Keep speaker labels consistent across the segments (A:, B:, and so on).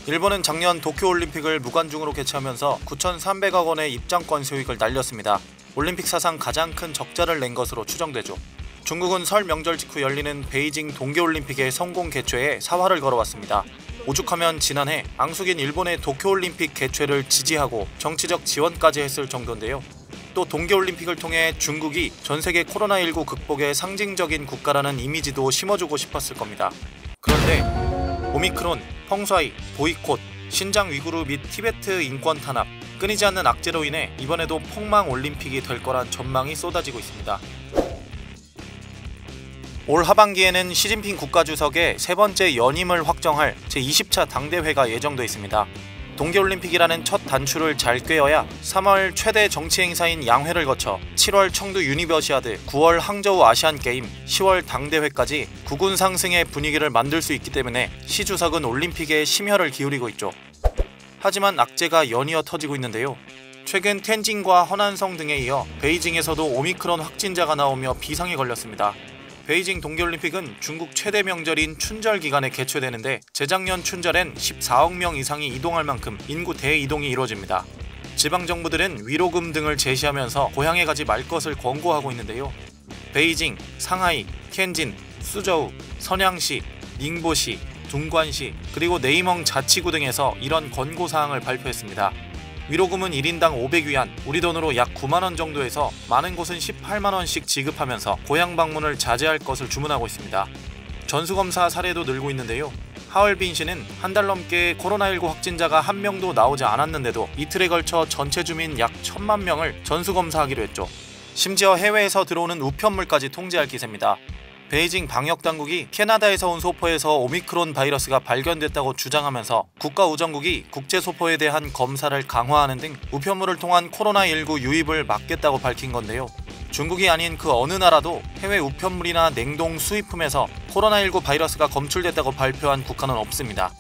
A: 일본은 작년 도쿄올림픽을 무관중으로 개최하면서 9,300억 원의 입장권 수익을 날렸습니다. 올림픽 사상 가장 큰 적자를 낸 것으로 추정되죠. 중국은 설 명절 직후 열리는 베이징 동계올림픽의 성공 개최에 사활을 걸어왔습니다. 오죽하면 지난해 앙숙인 일본의 도쿄올림픽 개최를 지지하고 정치적 지원까지 했을 정도인데요. 또 동계올림픽을 통해 중국이 전세계 코로나19 극복의 상징적인 국가라는 이미지도 심어주고 싶었을 겁니다. 그런데 오미크론, 펑사이, 보이콧, 신장 위구르 및 티베트 인권 탄압, 끊이지 않는 악재로 인해 이번에도 폭망 올림픽이 될 거란 전망이 쏟아지고 있습니다. 올 하반기에는 시진핑 국가주석의 세 번째 연임을 확정할 제20차 당대회가 예정돼 있습니다. 동계올림픽이라는 첫 단추를 잘 꿰어야 3월 최대 정치 행사인 양회를 거쳐 7월 청두 유니버시아드, 9월 항저우 아시안게임, 10월 당대회까지 구군 상승의 분위기를 만들 수 있기 때문에 시 주석은 올림픽에 심혈을 기울이고 있죠. 하지만 악재가 연이어 터지고 있는데요. 최근 텐진과 허난성 등에 이어 베이징에서도 오미크론 확진자가 나오며 비상이 걸렸습니다. 베이징 동계올림픽은 중국 최대 명절인 춘절 기간에 개최되는데 재작년 춘절엔 14억 명 이상이 이동할 만큼 인구 대이동이 이루어집니다. 지방정부들은 위로금 등을 제시하면서 고향에 가지 말 것을 권고하고 있는데요. 베이징, 상하이, 켄진, 수저우, 선양시, 닝보시, 둥관시, 그리고 네이멍 자치구 등에서 이런 권고사항을 발표했습니다. 위로금은 1인당 500위안, 우리 돈으로 약 9만원 정도에서 많은 곳은 18만원씩 지급하면서 고향 방문을 자제할 것을 주문하고 있습니다. 전수검사 사례도 늘고 있는데요. 하얼빈시는 한 달 넘게 코로나19 확진자가 한 명도 나오지 않았는데도 이틀에 걸쳐 전체 주민 약 1,000만 명을 전수검사하기로 했죠. 심지어 해외에서 들어오는 우편물까지 통제할 기세입니다. 베이징 방역당국이 캐나다에서 온 소포에서 오미크론 바이러스가 발견됐다고 주장하면서 국가우정국이 국제소포에 대한 검사를 강화하는 등 우편물을 통한 코로나19 유입을 막겠다고 밝힌 건데요. 중국이 아닌 그 어느 나라도 해외 우편물이나 냉동 수입품에서 코로나19 바이러스가 검출됐다고 발표한 국가는 없습니다.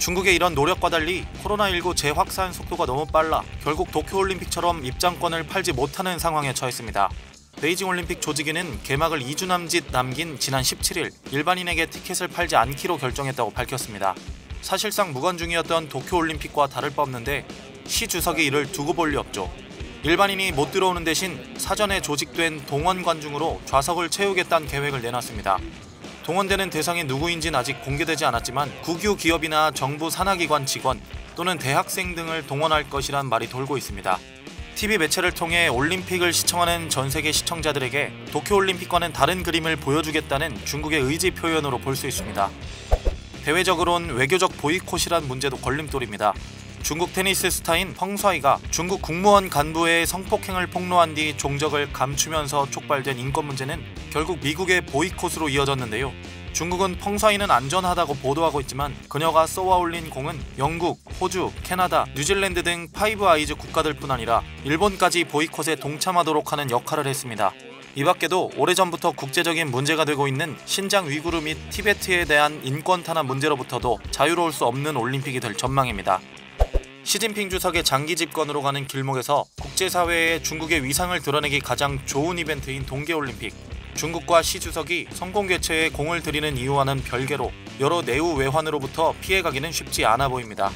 A: 중국의 이런 노력과 달리 코로나19 재확산 속도가 너무 빨라 결국 도쿄올림픽처럼 입장권을 팔지 못하는 상황에 처했습니다. 베이징 올림픽 조직위는 개막을 2주 남짓 남긴 지난 17일 일반인에게 티켓을 팔지 않기로 결정했다고 밝혔습니다. 사실상 무관중이었던 도쿄올림픽과 다를 바 없는데 시 주석이 이를 두고 볼 리 없죠. 일반인이 못 들어오는 대신 사전에 조직된 동원 관중으로 좌석을 채우겠다는 계획을 내놨습니다. 동원되는 대상이 누구인지는 아직 공개되지 않았지만 국유 기업이나 정부 산하기관 직원 또는 대학생 등을 동원할 것이란 말이 돌고 있습니다. TV 매체를 통해 올림픽을 시청하는 전 세계 시청자들에게 도쿄올림픽과는 다른 그림을 보여주겠다는 중국의 의지 표현으로 볼 수 있습니다. 대외적으론 외교적 보이콧이란 문제도 걸림돌입니다. 중국 테니스 스타인 펑사이가 중국 국무원 간부의 성폭행을 폭로한 뒤 종적을 감추면서 촉발된 인권 문제는 결국 미국의 보이콧으로 이어졌는데요. 중국은 펑사이는 안전하다고 보도하고 있지만 그녀가 쏘아 올린 공은 영국, 호주, 캐나다, 뉴질랜드 등 파이브 아이즈 국가들뿐 아니라 일본까지 보이콧에 동참하도록 하는 역할을 했습니다. 이 밖에도 오래전부터 국제적인 문제가 되고 있는 신장 위구르 및 티베트에 대한 인권 탄압 문제로부터도 자유로울 수 없는 올림픽이 될 전망입니다. 시진핑 주석의 장기 집권으로 가는 길목에서 국제사회에 중국의 위상을 드러내기 가장 좋은 이벤트인 동계올림픽. 중국과 시 주석이 성공 개최에 공을 들이는 이유와는 별개로 여러 내후 외환으로부터 피해가기는 쉽지 않아 보입니다.